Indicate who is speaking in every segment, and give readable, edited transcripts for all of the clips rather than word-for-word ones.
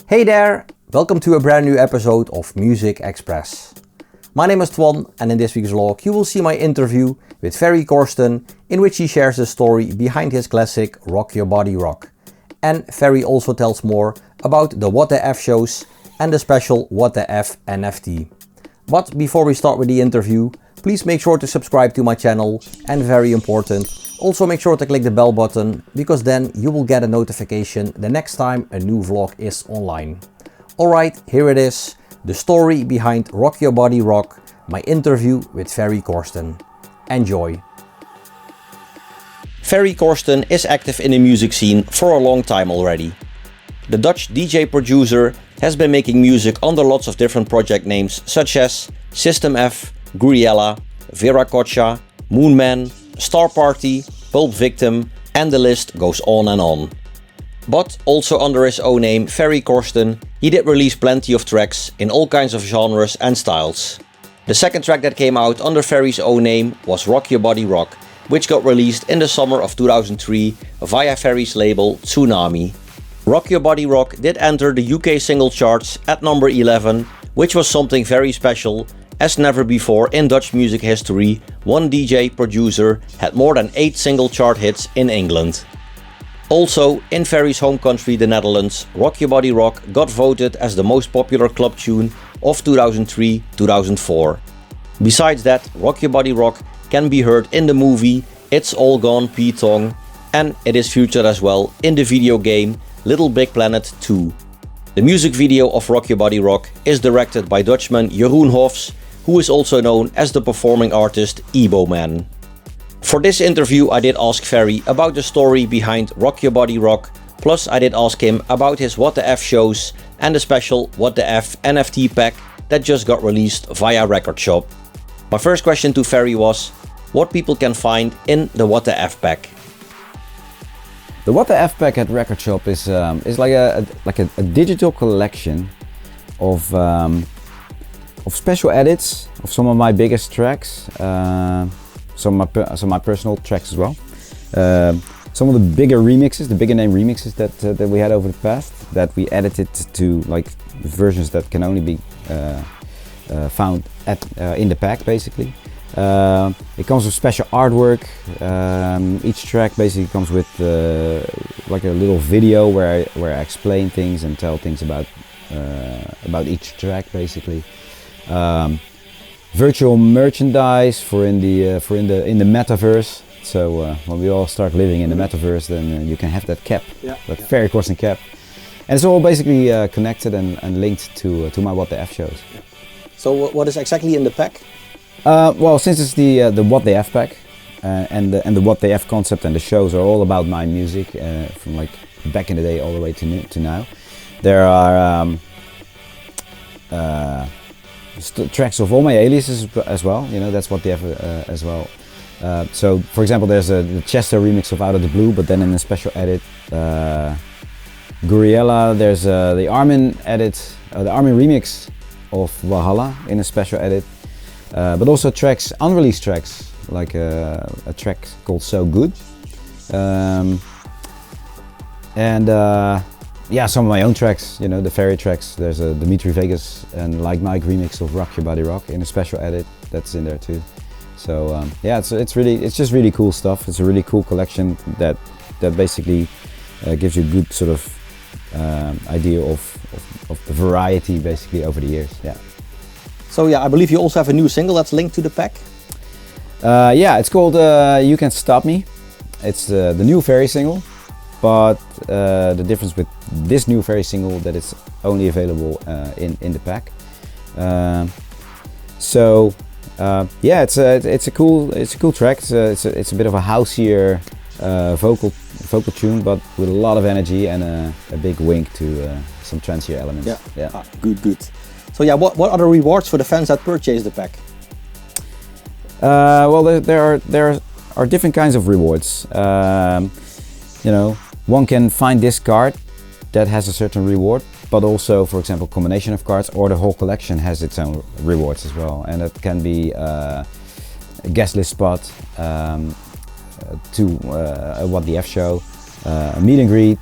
Speaker 1: Hey there, welcome to a brand new episode of Muzikxpress. My name is Twan and in this week's vlog you will see my interview with Ferry Corsten, in which he shares the story behind his classic Rock Your Body Rock. And Ferry also tells more about the What the F shows and the special What the F NFT. But before we start with the interview, please make sure to subscribe to my channel, and very important, also make sure to click the bell button, because then you will get a notification the next time a new vlog is online. Alright, here it is, the story behind Rock Your Body Rock, my interview with Ferry Corsten. Enjoy! Ferry Corsten is active in the music scene for a long time already. The Dutch DJ producer has been making music under lots of different project names such as System F, Gouryella, Veracocha, Moonman, Starparty, Pulp Victim, and the list goes on and on. But also under his own name, Ferry Corsten, he did release plenty of tracks in all kinds of genres and styles. The second track that came out under Ferry's own name was Rock Your Body Rock, which got released in the summer of 2003 via Ferry's label Tsunami. Rock Your Body Rock did enter the UK single charts at number 11, which was something very special, as never before in Dutch music history one DJ producer had more than 8 single chart hits in England. Also, in Ferry's home country the Netherlands, Rock Your Body Rock got voted as the most popular club tune of 2003-2004. Besides that, Rock Your Body Rock can be heard in the movie It's All Gone P-Tong, and it is featured as well in the video game Little Big Planet 2. The music video of Rock Your Body Rock is directed by Dutchman Jeroen Hofs, who is also known as the performing artist Ebo Man. For this interview I did ask Ferry about the story behind Rock Your Body Rock, plus I did ask him about his What the F shows and the special What the F NFT pack that just got released via Record Shop. My first question to Ferry was what people can find in the What the F pack.
Speaker 2: The What the F pack at Record Shop is like a digital collection of special edits of some of my biggest tracks, some of my personal tracks as well. Some of the bigger remixes, the bigger name remixes that we had over the past, that we edited to like versions that can only be found in the pack basically. It comes with special artwork. Each track basically comes with like a little video where I explain things and tell things about each track basically. Virtual merchandise for in the metaverse. So when we all start living in the metaverse, then you can have that cap, that Ferry Corsten cap, and it's all basically connected and linked to my What the F shows.
Speaker 1: Yeah. So what is exactly in the pack?
Speaker 2: Well, since it's the What the F pack and the What the F concept and the shows are all about my music from like back in the day all the way to now. There are tracks of all my aliases as well. You know, that's What the F as well. So, for example, there's the Chester remix of Out of the Blue, but then in a special edit. Gouryella, there's the Armin edit, the Armin remix of Valhalla in a special edit. But also tracks, unreleased tracks, like a track called So Good. Yeah, some of my own tracks, you know, the Ferry tracks. There's a Dimitri Vegas and Like Mike remix of Rock Your Body Rock in a special edit that's in there too. So yeah, it's just really cool stuff. It's a really cool collection that basically gives you a good sort of idea of the variety basically over the years. Yeah.
Speaker 1: So yeah, I believe you also have a new single that's linked to the pack.
Speaker 2: Yeah, it's called You Can't Stop Me. It's the new Ferry single, but the difference with this new Ferry single that it's only available in the pack. Yeah, it's a cool track. It's a bit of a houseier vocal tune, but with a lot of energy and a big wink to some trancier elements.
Speaker 1: Yeah. Ah, good. So yeah, what are the rewards for the fans that purchase the pack?
Speaker 2: Well, there are different kinds of rewards. You know, one can find this card that has a certain reward, but also, for example, combination of cards or the whole collection has its own rewards as well, and it can be a guest list spot to a What the F show, a meet and greet,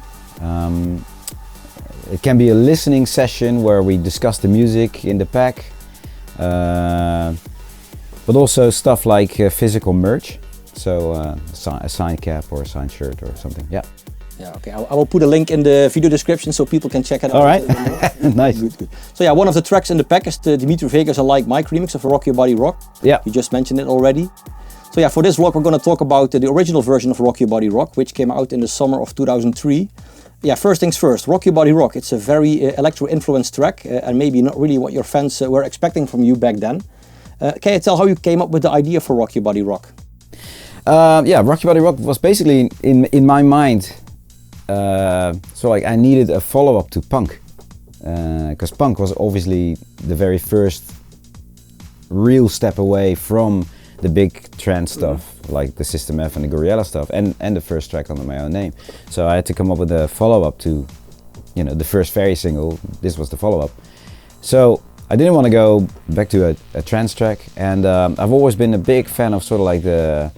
Speaker 2: it can be a listening session where we discuss the music in the pack, but also stuff like physical merch, so a signed cap or a signed shirt or something. Yeah.
Speaker 1: Yeah, okay. I will put a link in the video description so people can check it out.
Speaker 2: All right. Nice.
Speaker 1: Good. So yeah, one of the tracks in the pack is the Dimitri Vegas and Like Mike remix of Rock Your Body Rock.
Speaker 2: Yeah.
Speaker 1: You just mentioned it already. So yeah, for this vlog we're going to talk about the original version of Rock Your Body Rock, which came out in the summer of 2003. Yeah, first things first, Rock Your Body Rock. It's a very electro-influenced track and maybe not really what your fans were expecting from you back then. Can you tell how you came up with the idea for Rock Your Body Rock?
Speaker 2: Yeah, Rock Your Body Rock was basically in my mind. So like I needed a follow-up to punk, because punk was obviously the very first real step away from the big trance stuff, like the System F and the Gouryella stuff, and the first track under my own name. So I had to come up with a follow-up to, you know, the first Ferry single. This was the follow-up. So I didn't want to go back to a trance track, and I've always been a big fan of sort of like the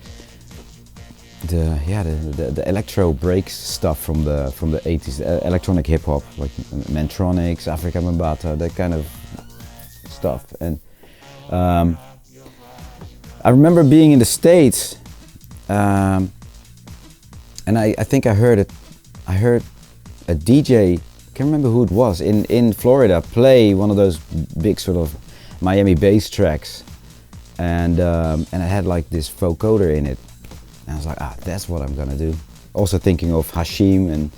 Speaker 2: electro breaks stuff from the 80s, electronic hip hop, like Mantronics, Afrika Bambaataa, that kind of stuff. And I remember being in the States, and I think I heard a DJ, can't remember who it was, in Florida play one of those big sort of Miami bass tracks, and it had like this vocoder in it. And I was like, that's what I'm gonna do. Also thinking of Hashim and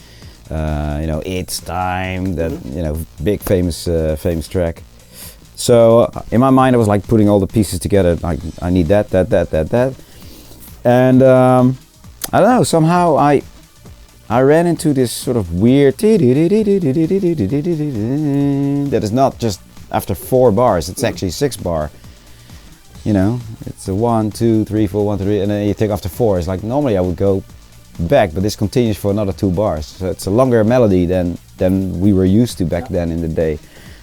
Speaker 2: you know, It's Time, that you know, big famous track. So in my mind I was like putting all the pieces together, like I need that, and I don't know, somehow I ran into this sort of weird that is not just after 4 bars, it's actually 6 bar. You know, it's a 1, 2, 3, 4, 1, 3, and then you take after 4. It's like normally I would go back, but this continues for another 2 bars. So it's a longer melody than we were used to back then in the day.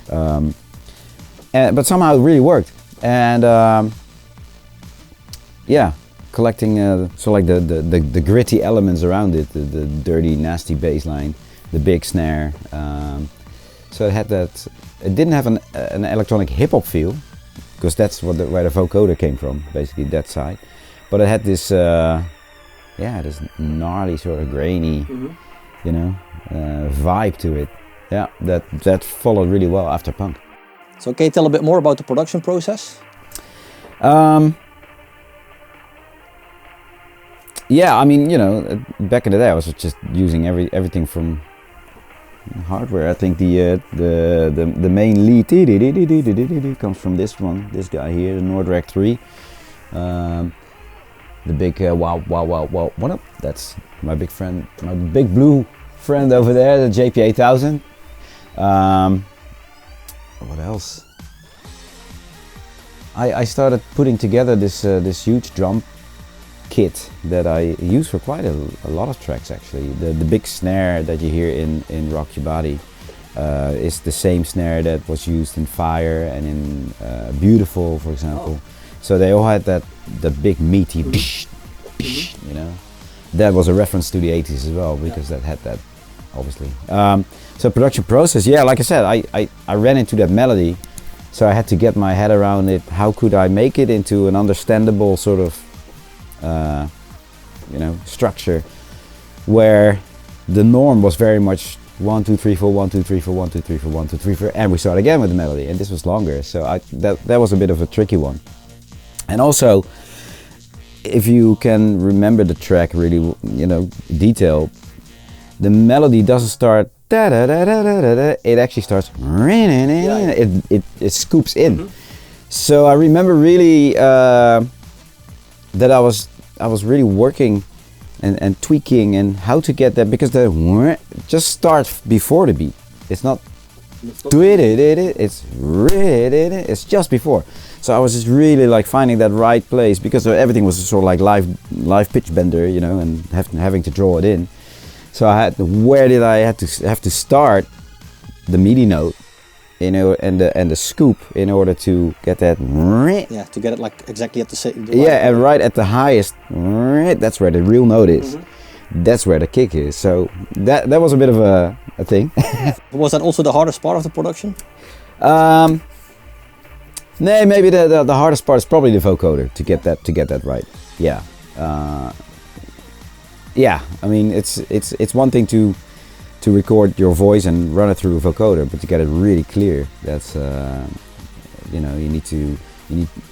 Speaker 2: But somehow it really worked. And yeah, collecting so like the gritty elements around it, the dirty, nasty bass line, the big snare. So it had that. It didn't have an electronic hip hop feel, because that's where the vocoder came from, basically that side. But it had this, this gnarly sort of grainy, you know, vibe to it. Yeah, that followed really well after punk.
Speaker 1: So can you tell a bit more about the production process?
Speaker 2: Yeah, I mean, you know, back in the day I was just using everything from hardware. I think the main lead comes from this one, this guy here, the Nordrack 3. The big wow, what up? That's my big friend, my big blue friend over there, the JP8000. What else? I started putting together this huge drum kit that I use for quite a lot of tracks actually. The big snare that you hear in Rock Your Body is the same snare that was used in Fire and in Beautiful, for example. So they all had that big meaty you know. That was a reference to the 80s as well, because that had that, obviously. So production process, yeah, like I said, I ran into that melody, so I had to get my head around it. How could I make it into an understandable sort of you know, structure, where the norm was very much 1, 2, 3, 4, 1, 2, 3, 4, 1, 2, 3, 4, 1, 2, 3, 4, and we start again with the melody, and this was longer, so that was a bit of a tricky one. And also, if you can remember the track really, you know, detail, the melody doesn't start da da da da da da, it actually starts, it scoops in. So I remember really that I was really working and tweaking and how to get that, because the just starts before the beat. It's not it's just before. So I was just really like finding that right place, because everything was sort of like live pitch bender, you know, and having to draw it in. So I had, where did I have to start the MIDI note, you know, and the scoop in order to get that.
Speaker 1: Yeah, to get it like exactly at the same.
Speaker 2: Yeah, and right at the highest. That's where the real note is. that's where the kick is. So that was a bit of a thing.
Speaker 1: Was that also the hardest part of the production?
Speaker 2: No, maybe the hardest part is probably the vocoder to get that right. Yeah, yeah. I mean, it's one thing to record your voice and run it through a vocoder, but to get it really clear, that's you know, you need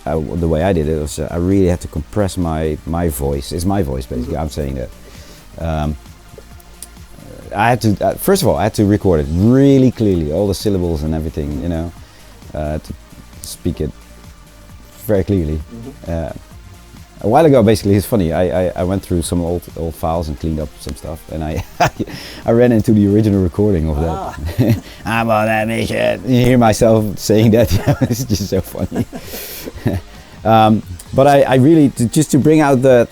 Speaker 2: the way I did it was I really had to compress my voice. It's my voice basically. I'm saying that. I had to first of all I had to record it really clearly, all the syllables and everything. You know, to speak it very clearly. A while ago, basically, it's funny. I went through some old files and cleaned up some stuff, and I ran into the original recording of that. I'm on that mission. You hear myself saying that. It's just so funny. But I really just to bring out that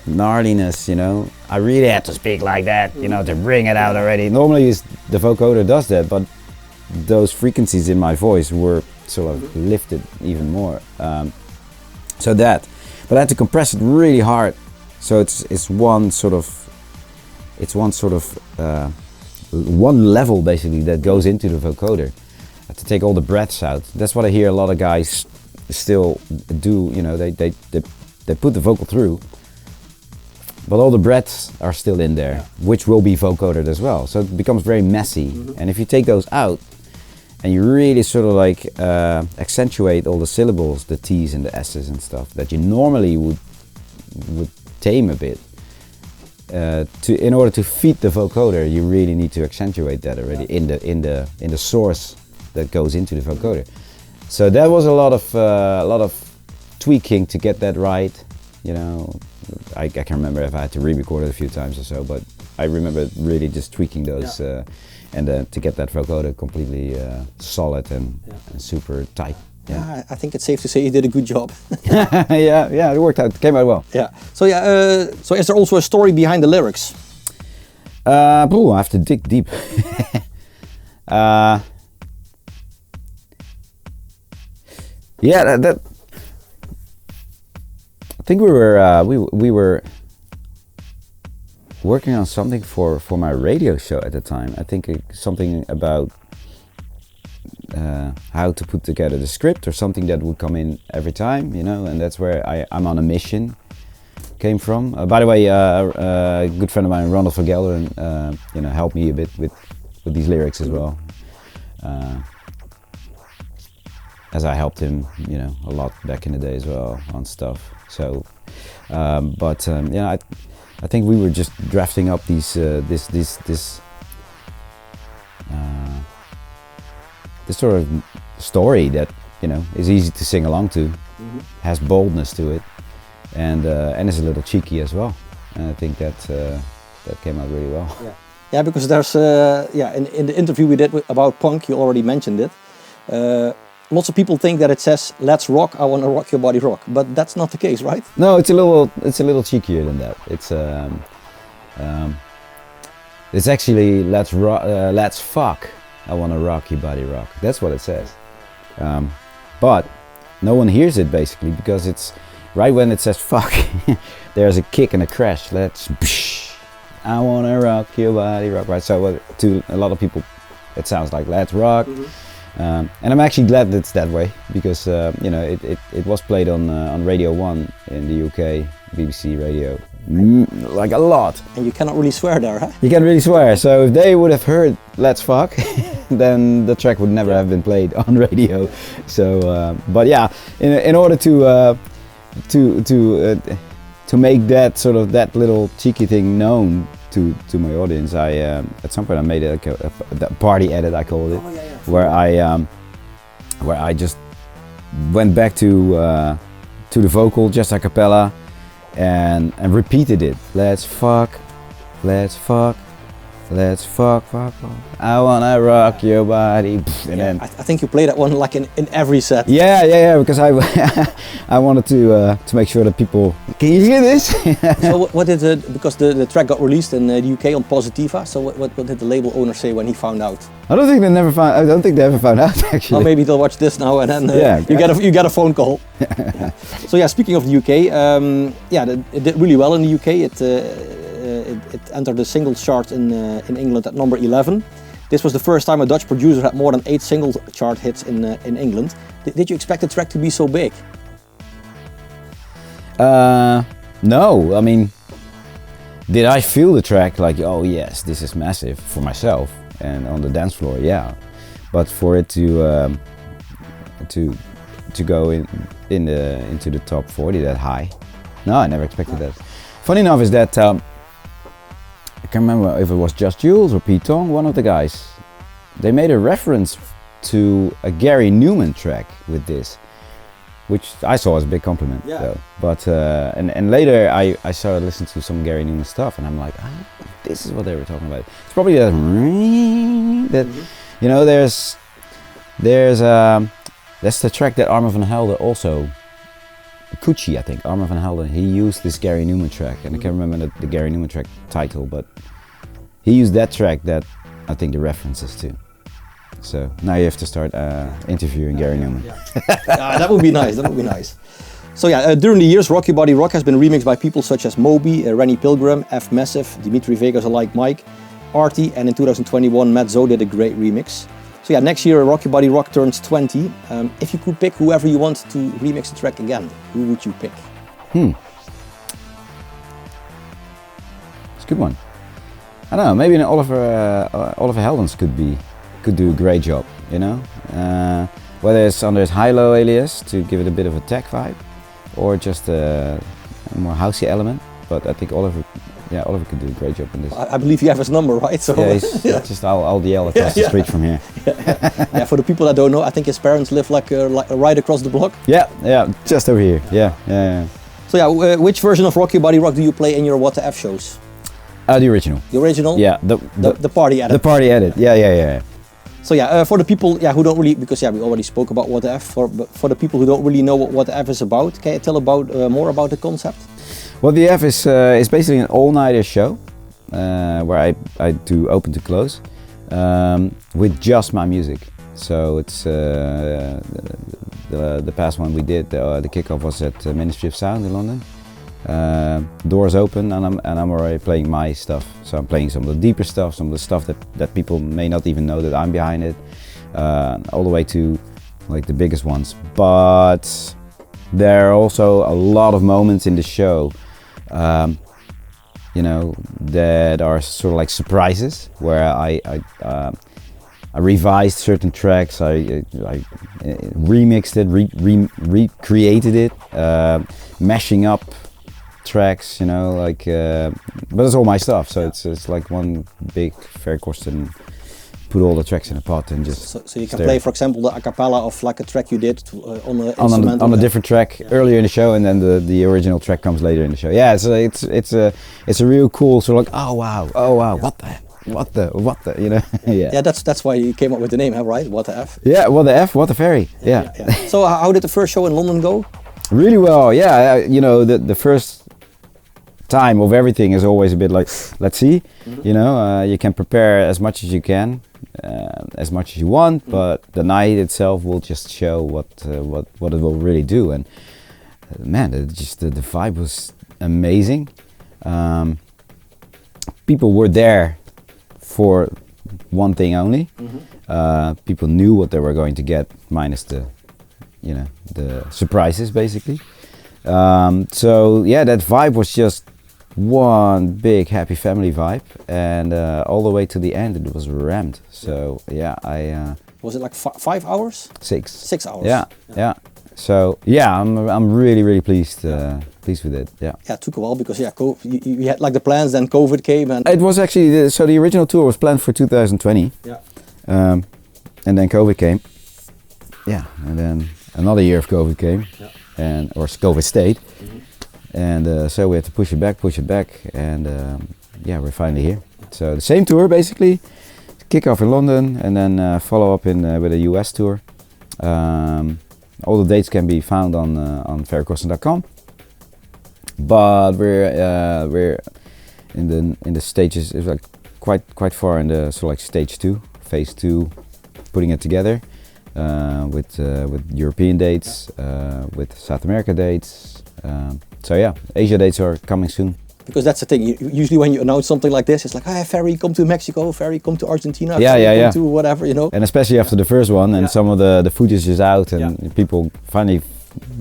Speaker 2: gnarliness, you know. I really had to speak like that, you know, to bring it out already. Normally, the vocoder does that, but those frequencies in my voice were sort of lifted even more. But I had to compress it really hard, so it's one level basically that goes into the vocoder. I had to take all the breaths out. That's what I hear a lot of guys still do. You know, they put the vocal through, but all the breaths are still in there, which will be vocoded as well. So it becomes very messy. And if you take those out, and you really sort of like accentuate all the syllables, the T's and the S's and stuff that you normally would tame a bit. In order to feed the vocoder, you really need to accentuate that already in the source that goes into the vocoder. So that was a lot of tweaking to get that right. You know, I can remember if I had to re-record it a few times or so, but I remember really just tweaking those. And to get that vocoder completely solid and super tight.
Speaker 1: Yeah, I think it's safe to say you did a good job.
Speaker 2: yeah, it worked out. It came out well.
Speaker 1: Yeah. So so is there also a story behind the lyrics?
Speaker 2: I have to dig deep. Yeah, that. I think we were working on something for my radio show at the time. I think something about how to put together the script or something that would come in every time, you know, and that's where I'm on a mission came from. By the way, a good friend of mine, Ronald van Gelderen, you know, helped me a bit with these lyrics as well, as I helped him, you know, a lot back in the day as well on stuff. So, yeah, I think we were just drafting up this sort of story that, you know, is easy to sing along to, has boldness to it, and is a little cheeky as well. And I think that came out really well.
Speaker 1: Yeah, because there's in the interview we did about punk, you already mentioned it. Lots of people think that it says "Let's rock, I wanna rock your body, rock," but that's not the case, right?
Speaker 2: No, it's a little cheekier than that. It's actually let's fuck, I wanna rock your body, rock. That's what it says. But no one hears it basically because it's right when it says fuck. There's a kick and a crash. I wanna rock your body, rock. Right. So to a lot of people, it sounds like let's rock. And I'm actually glad that it's that way because you know it was played on Radio 1 in the UK, BBC Radio, like a lot.
Speaker 1: And you cannot really swear there, huh?
Speaker 2: You can't really swear. So if they would have heard "Let's Fuck," then the track would never have been played on radio. So, but yeah, in order to make that sort of that little cheeky thing known to my audience, I at some point I made a party edit, I called it, where I just went back to the vocal just a cappella and repeated it. Let's fuck, let's fuck, let's fuck, fuck, fuck. I wanna rock your body. And then
Speaker 1: I think you play that one like in every set.
Speaker 2: Yeah, because I wanted to make sure that people can you hear this.
Speaker 1: So what did because the track got released in the UK on Positiva. So what did the label owner say when he found out?
Speaker 2: I don't think they ever found out actually.
Speaker 1: Well, maybe they'll watch this now and then you get a phone call. So yeah, speaking of the UK, it did really well in the UK. it entered the singles chart in England at number 11. This was the first time a Dutch producer had more than 8 single chart hits in England. Did you expect the track to be so big?
Speaker 2: No, I mean, did I feel the track like, oh yes, this is massive for myself and on the dance floor, yeah. But for it to go into the top 40 that high, no, I never expected that. Funny enough is that I can't remember if it was Just Jules or Pete Tong, one of the guys. They made a reference to a Gary Numan track with this, which I saw as a big compliment.
Speaker 1: Yeah.
Speaker 2: Though. But and later I started listening to some Gary Numan stuff, and I'm like, this is what they were talking about. It's probably that you know, there's that's the track that Armand van Helden also. Coochie, I think, Armand van Helden, he used this Gary Numan track, and I can't remember the Gary Numan track title, but he used that track that I think the reference is to. So now you have to start interviewing Gary Numan.
Speaker 1: That would be nice, that would be nice. So yeah, during the years, Rock Your Body Rock has been remixed by people such as Moby, Rennie Pilgrim, F Massive, Dimitri Vegas alike Mike, Artie, and in 2021 Matt Zo did a great remix. So yeah, next year Rock Your Body Rock turns 20. If you could pick whoever you want to remix the track again, who would you pick?
Speaker 2: It's a good one. I don't know, maybe Oliver Heldens could do a great job, you know? Whether it's under his high-low alias to give it a bit of a tech vibe, or just a more housey element. But I think Oliver could do a great job in this.
Speaker 1: I believe you have his number, right? So
Speaker 2: yeah, he's just I'll yell across the street from here.
Speaker 1: Yeah, for the people that don't know, I think his parents live like right across the block.
Speaker 2: Yeah, just over here. Yeah.
Speaker 1: So yeah, which version of Rock Your Body Rock do you play in your What the F shows?
Speaker 2: The original.
Speaker 1: The original?
Speaker 2: Yeah,
Speaker 1: the party edit.
Speaker 2: The party edit. Yeah.
Speaker 1: So yeah, for the people who don't really, because we already spoke about What the F. But for the people who don't really know what the F is about, can you tell more about the concept?
Speaker 2: What the F is basically an all-nighter show where I do open to close with just my music. So it's the past one we did. The kickoff was at Ministry of Sound in London. Doors open and I'm already playing my stuff. So I'm playing some of the deeper stuff, some of the stuff that people may not even know that I'm behind it, all the way to like the biggest ones. But there are also a lot of moments in the show, you know, that are sort of like surprises where I revised certain tracks, I remixed it, recreated it, mashing up tracks, you know, like, but it's all my stuff, so it's like one big Ferry Corsten, put all the tracks in a pot and just
Speaker 1: so you can play, for example, the a cappella of like a track you did on
Speaker 2: a different track earlier in the show, and then the original track comes later in the show. Yeah, so it's a real cool sort of like, oh wow, what the, you know. Yeah,
Speaker 1: that's why you came up with the name, right? What the F.
Speaker 2: Yeah, what the F, what the Ferry. Yeah.
Speaker 1: So how did the first show in London go?
Speaker 2: Really well. Yeah, you know, the first time of everything is always a bit like, let's see, you know, you can prepare as much as you can, as much as you want, but the night itself will just show what it will really do. And man, the vibe was amazing. People were there for one thing only. People knew what they were going to get, minus the surprises basically. So yeah, that vibe was just one big happy family vibe, and all the way to the end it was rammed. So yeah,
Speaker 1: was it like 5 hours?
Speaker 2: 6.
Speaker 1: 6 hours.
Speaker 2: Yeah. So yeah, I'm really pleased with it. Yeah,
Speaker 1: it took a while because you had like the plans, then COVID came, and
Speaker 2: it was actually so the original tour was planned for 2020. And then COVID came. Yeah, and then another year of COVID came, or COVID stayed. And so we had to push it back, and we're finally here. So the same tour basically, kick off in London, and then follow up with a US tour. All the dates can be found on ferrycorsten.com. But we're in the stages. It's like quite far in the sort of like stage 2, phase 2, putting it together with European dates, with South America dates. So yeah, Asia dates are coming soon.
Speaker 1: Because that's the thing. Usually when you announce something like this, it's like, hey, Ferry, come to Mexico. Ferry, come to Argentina.
Speaker 2: Yeah,
Speaker 1: Ferry,
Speaker 2: come
Speaker 1: to whatever, you know.
Speaker 2: And especially after the first one, and some of the footage is out, and people finally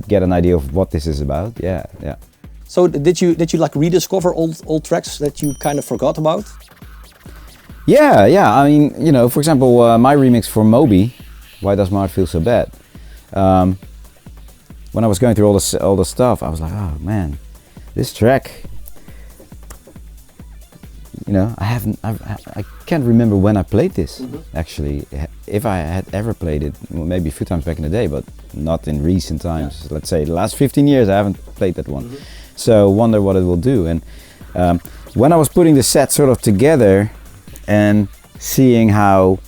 Speaker 2: get an idea of what this is about. Yeah.
Speaker 1: So did you like rediscover old tracks that you kind of forgot about?
Speaker 2: Yeah. I mean, you know, for example, my remix for Moby, Why Does My Heart Feel So Bad? When I was going through all the stuff, I was like, oh man, this track. You know, I can't remember when I played this. Actually, if I had ever played it, well, maybe a few times back in the day, but not in recent times. Let's say the last 15 years, I haven't played that one. So wonder what it will do. And when I was putting the set sort of together and seeing how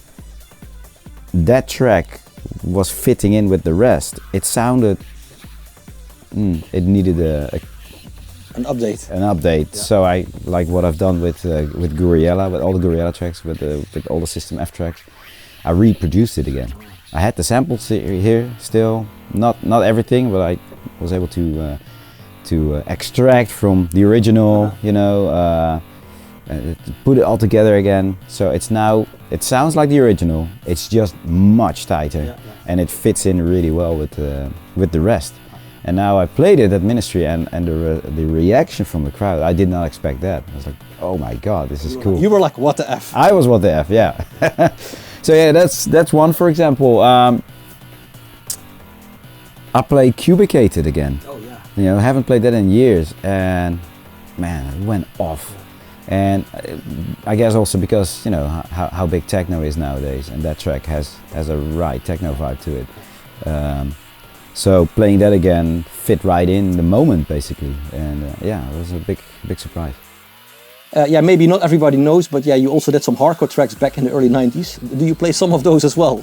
Speaker 2: that track was fitting in with the rest, it sounded, it needed an update. Yeah. So I like what I've done with Gouryella, with all the Gouryella tracks, with all the System F tracks. I reproduced it again. I had the samples here still, not everything, but I was able to extract from the original, you know, put it all together again. So it sounds like the original. It's just much tighter, and it fits in really well with the rest. And now I played it at Ministry, and the reaction from the crowd, I did not expect that. I was like, oh my god, this is cool.
Speaker 1: You were like, what the F?
Speaker 2: I was what the F, yeah. So yeah, that's one, for example. I played Cubicated again.
Speaker 1: Oh yeah.
Speaker 2: You know, I haven't played that in years, and man, it went off. And I guess also because, you know, how big techno is nowadays, and that track has a right techno vibe to it. So playing that again fit right in the moment, basically, and yeah, it was a big surprise.
Speaker 1: Yeah, maybe not everybody knows, but yeah, you also did some hardcore tracks back in the early 90s. Do you play some of those as well?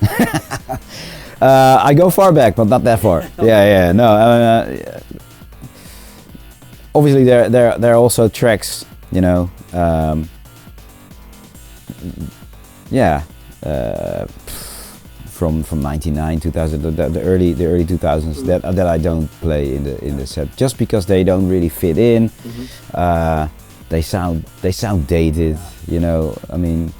Speaker 2: I go far back, but not that far. Yeah, no. Obviously, there are also tracks, you know. From 99, 2000, the early 2000s that I don't play in the set, just because they don't really fit in. They sound dated, you know. I mean,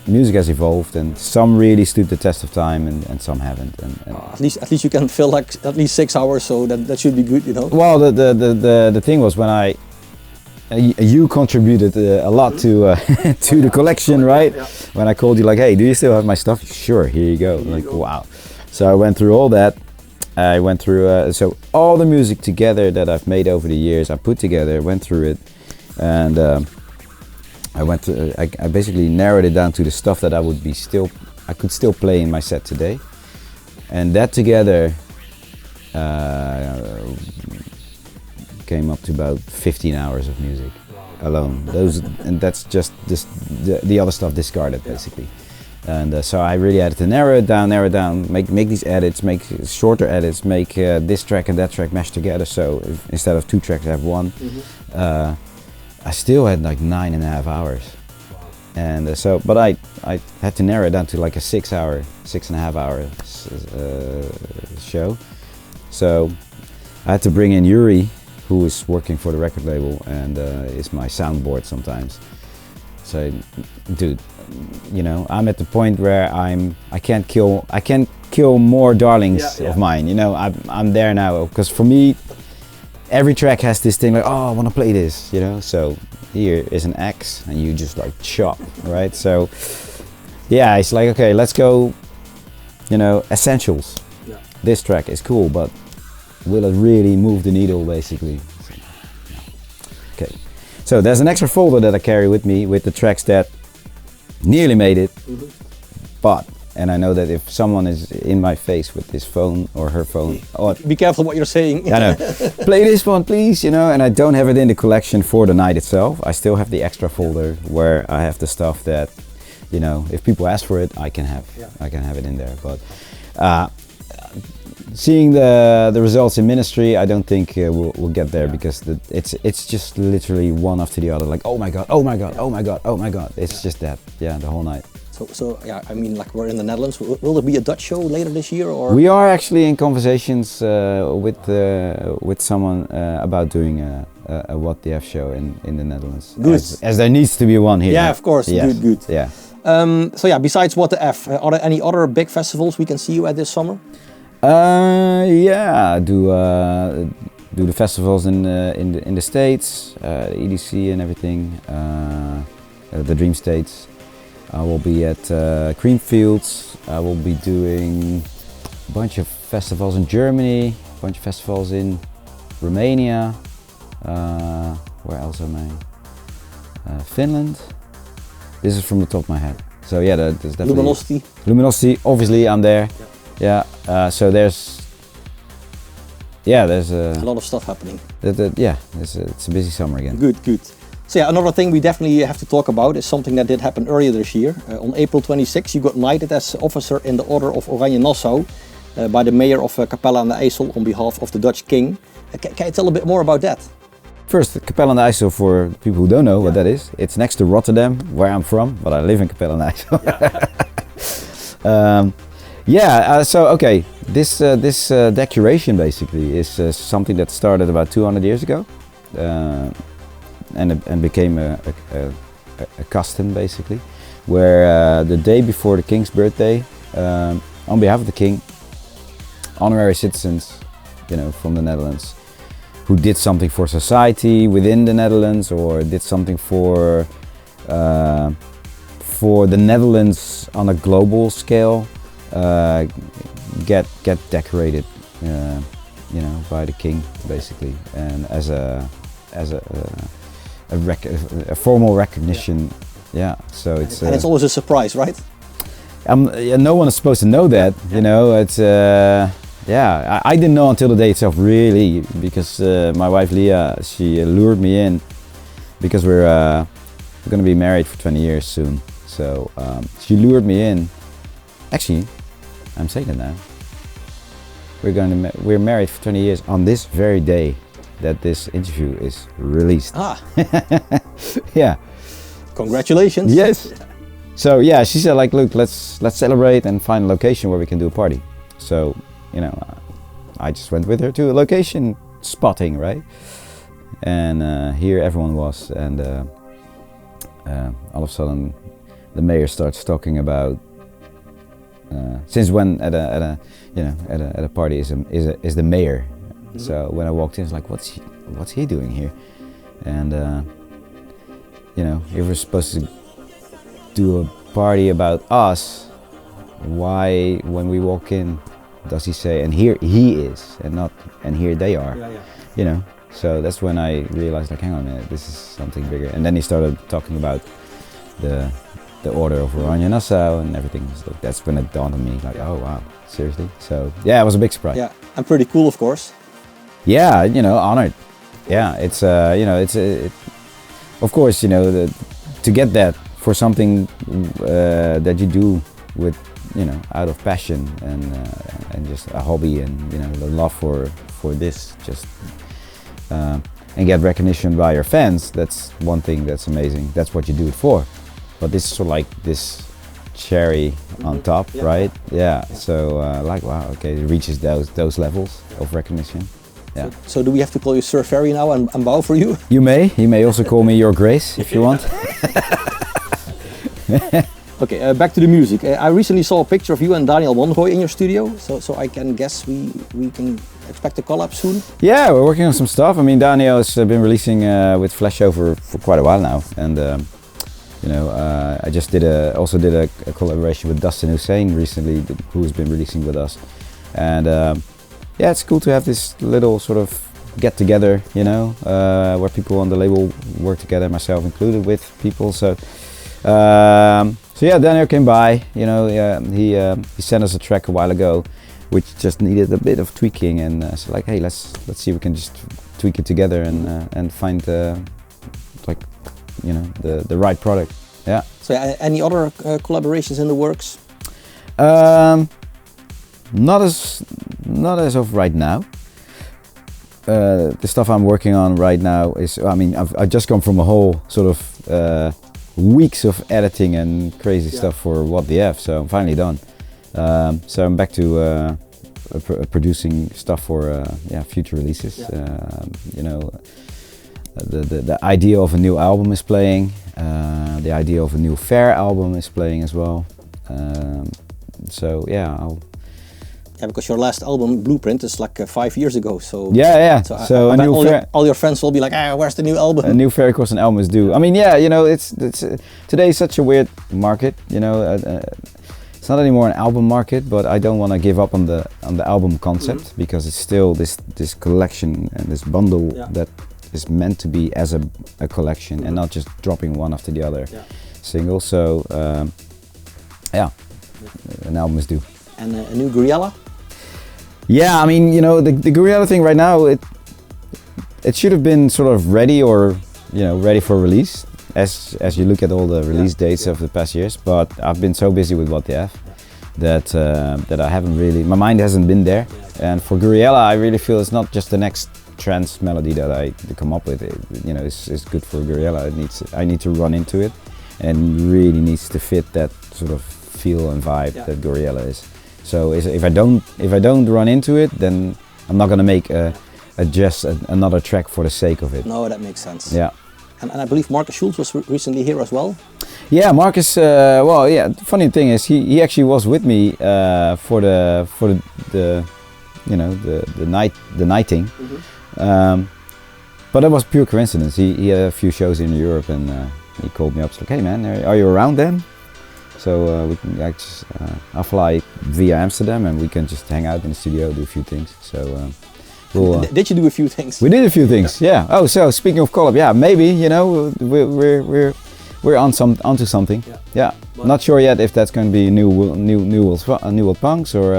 Speaker 2: music has evolved, and some really stood the test of time, and some haven't. And
Speaker 1: at least you can fill like at least 6 hours, so that should be good, you know.
Speaker 2: Well, the thing was, when you contributed a lot to to the collection, right? Yeah. When I called you, like, hey, do you still have my stuff? Sure, here you go. Like, wow. So I went through all that. I went through so all the music together that I've made over the years. I put together, went through it, and I basically narrowed it down to the stuff that I could still play in my set today, and that together came up to about 15 hours of music alone. And that's just the other stuff discarded, basically. And so I really had to narrow it down, make these edits, make shorter edits, make this track and that track mesh together. So instead of 2 tracks, I have 1. I still had like 9.5 hours. And but I had to narrow it down to like a 6.5 hour show. So I had to bring in Yuri, who is working for the record label and is my soundboard sometimes. So, dude, you know, I'm at the point where I can't kill more darlings of mine. You know, I'm there now, because for me, every track has this thing like, oh, I want to play this, you know. So here is an X, and you just like chop, right? So yeah, it's like, okay, let's go, you know, essentials. Yeah. This track is cool, but will it really move the needle, basically? So, no. Okay, so there's an extra folder that I carry with me with the tracks that nearly made it, and I know that if someone is in my face with his phone or her phone,
Speaker 1: be careful what you're saying.
Speaker 2: I know. Play this one, please, you know. And I don't have it in the collection for the night itself. I still have the extra folder where I have the stuff that, you know, if people ask for it, I can have it in there. But seeing the results in Ministry, I don't think we'll get there, because it's just literally one after the other, like, oh my god, oh my god, oh my god, oh my god. It's just that, the whole night.
Speaker 1: So yeah, I mean, like, we're in the Netherlands. Will there be a Dutch show later this year, or?
Speaker 2: We are actually in conversations with someone about doing a What the F show in the Netherlands.
Speaker 1: Good.
Speaker 2: As there needs to be one here.
Speaker 1: Yeah, of course.
Speaker 2: Yes.
Speaker 1: Good.
Speaker 2: Yeah.
Speaker 1: So yeah, besides What the F, are there any other big festivals we can see you at this summer?
Speaker 2: Yeah, do the festivals in the States, EDC and everything, the Dream States. I will be at Creamfields. I will be doing a bunch of festivals in Germany, a bunch of festivals in Romania. Where else am I? Finland. This is from the top of my head. So yeah, there's definitely
Speaker 1: Luminosity.
Speaker 2: Luminosity. Obviously, I'm there. Yeah. So there's
Speaker 1: a lot of stuff happening.
Speaker 2: It's a busy summer again.
Speaker 1: Good. So yeah, another thing we definitely have to talk about is something that did happen earlier this year. On April 26, you got knighted as officer in the Order of Oranje Nassau by the mayor of Capelle aan de IJssel on behalf of the Dutch king. Can you tell a bit more about that?
Speaker 2: First, Capelle aan de IJssel, for people who don't know what that is, it's next to Rotterdam, where I'm from, but I live in Capelle aan de IJssel. So okay, this decoration basically is something that started about 200 years ago, and became a custom basically, where the day before the king's birthday, on behalf of the king, honorary citizens, from the Netherlands, who did something for society within the Netherlands or did something for the Netherlands on a global scale, get decorated, by the king basically, and as a formal recognition. Yeah, so it's
Speaker 1: and it's always a surprise, right?
Speaker 2: No one is supposed to know that. It's I didn't know until the day itself, really, because my wife Leah, she lured me in, because we're going to be married for 20 years soon. So she lured me in. Actually, I'm saying it now. We're married for 20 years on this very day that this interview is released. Yeah.
Speaker 1: Congratulations.
Speaker 2: Yes. So yeah, she said, like, look, let's celebrate and find a location where we can do a party. So, I just went with her to a location spotting, right? And here everyone was, and all of a sudden the mayor starts talking about since when at a party is the mayor. Mm-hmm. So when I walked in, it's like, what's he doing here? And if we're supposed to do a party about us, why when we walk in does he say, and here he is, and not, and here they are? Yeah. So that's when I realized, like, hang on a minute, this is something bigger. And then he started talking about the Order of Oranje Nassau and everything. So that's when it dawned on me, like, oh wow, seriously? So yeah, it was a big surprise.
Speaker 1: Yeah, and pretty cool, of course.
Speaker 2: Yeah, honored. Yeah, it's of course, to get that for something that you do with, out of passion and just a hobby, and the love for this, just and get recognition by your fans. That's one thing that's amazing. That's what you do it for. But this is sort of like this cherry on top, yeah. Right? Yeah. So like, wow, okay, it reaches those levels of recognition. Yeah.
Speaker 1: So do we have to call you Sir Ferry now and bow for you?
Speaker 2: You may also call me Your Grace if you want.
Speaker 1: Okay, back to the music. I recently saw a picture of you and Daniel Monroy in your studio, so I can guess we can expect a collab soon?
Speaker 2: Yeah, we're working on some stuff. I mean, Daniel has been releasing with Flashover for quite a while now, and I just also did a collaboration with Dustin Hussein recently, who's been releasing with us, and yeah, it's cool to have this little sort of get together, where people on the label work together, myself included, with people. So yeah, Daniel came by. He sent us a track a while ago, which just needed a bit of tweaking, and so like, hey, let's see if we can just tweak it together and find the right product. Yeah. So
Speaker 1: any other collaborations in the works?
Speaker 2: Not as of right now. The stuff I'm working on right now is, I've just come from a whole sort of weeks of editing and crazy stuff for What the F, so I'm finally done. So I'm back to producing stuff for future releases. the idea of a new album is playing. The idea of a new Fair album is playing as well. So yeah,
Speaker 1: yeah, because your last album, Blueprint, is like 5 years ago. So
Speaker 2: yeah. So
Speaker 1: I bet all your friends will be like, where's the new album?
Speaker 2: A new Ferry Corsten album is due. I mean, yeah, you know, it's today is such a weird market. You know, it's not anymore an album market, but I don't want to give up on the album concept because it's still this collection and this bundle that is meant to be as a collection and not just dropping one after the other single. So yeah, an album is due.
Speaker 1: And a new Gouryella?
Speaker 2: Yeah, I mean, you know, the Gouryella thing right now, it should have been sort of ready, or you know, ready for release as you look at all the release dates of the past years. But I've been so busy with What the F that I haven't really, my mind hasn't been there. And for Gouryella, I really feel it's not just the next trance melody that I come up with. You know, it's good for Gouryella. I need to run into it, and really needs to fit that sort of feel and vibe that Gouryella is. So if I don't run into it, then I'm not gonna make just another track for the sake of it.
Speaker 1: No, that makes sense.
Speaker 2: Yeah.
Speaker 1: And I believe Marcus Schulz was recently here as well.
Speaker 2: Yeah, Marcus. Well, yeah. The funny thing is, he actually was with me for the you know, the nighting. But that was pure coincidence. He had a few shows in Europe, and he called me up. Like, hey man, are you around then? So we can I'll fly via Amsterdam, and we can just hang out in the studio, do a few things. So
Speaker 1: did you do a few things?
Speaker 2: We did a few things, yeah. Oh, so speaking of collab, yeah, maybe, you know, we're onto something. Yeah. Not sure yet if that's going to be New World Punks or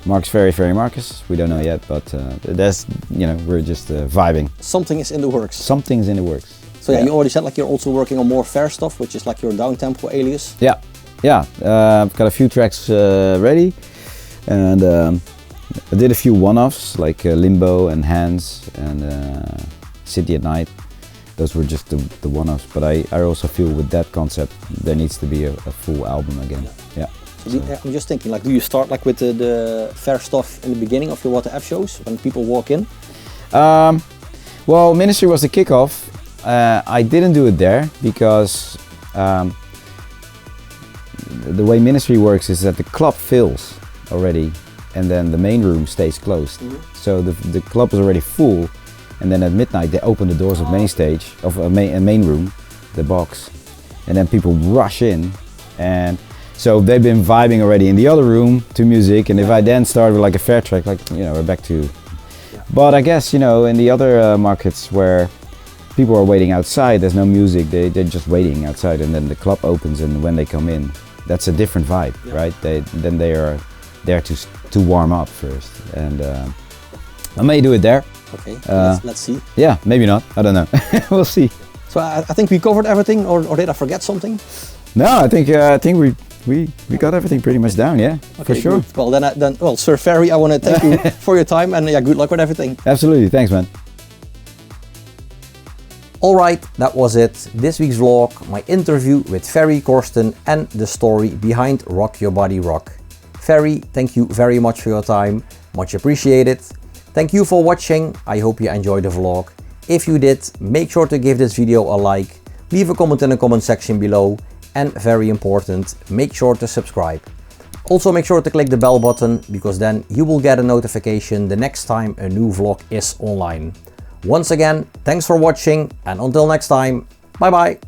Speaker 2: Marcus Ferry Marcus. We don't know yet, but that's, you know, we're just vibing.
Speaker 1: Something is in the works.
Speaker 2: Something's in the works.
Speaker 1: So yeah, you already said like you're also working on more Fair stuff, which is like your down-tempo alias.
Speaker 2: Yeah. I've got a few tracks ready, and I did a few one-offs like Limbo and Hands and City at Night. Those were just the one-offs, but I also feel with that concept there needs to be a full album again. Yeah.
Speaker 1: So I'm just thinking, like, do you start like with the Fair stuff in the beginning of your What the F shows when people walk in?
Speaker 2: Well, Ministry was the kickoff. I didn't do it there because the way Ministry works is that the club fills already, and then the main room stays closed. So the club is already full, and then at midnight they open the doors of main stage, of a main room, the box, and then people rush in, and so they've been vibing already in the other room to music, and if I then start with like a Fair track, like, you know, we're back to. But I guess, you know, in the other markets where people are waiting outside, there's no music, they're just waiting outside, and then the club opens, and when they come in, that's a different vibe, right? Then they are there to warm up first, and I may do it there.
Speaker 1: Okay, let's see.
Speaker 2: Yeah, maybe not, I don't know. We'll see.
Speaker 1: So I think we covered everything, or did I forget something?
Speaker 2: No, I think we got everything pretty much down, yeah,
Speaker 1: okay,
Speaker 2: for sure.
Speaker 1: Good. Well, Sir Ferry, I want to thank you for your time, and yeah, good luck with everything.
Speaker 2: Absolutely, thanks man.
Speaker 1: Alright, that was it. This week's vlog, my interview with Ferry Corsten and the story behind Rock Your Body Rock. Ferry, thank you very much for your time, much appreciated. Thank you for watching, I hope you enjoyed the vlog. If you did, make sure to give this video a like, leave a comment in the comment section below, and very important, make sure to subscribe. Also make sure to click the bell button, because then you will get a notification the next time a new vlog is online. Once again, thanks for watching, and until next time, bye bye!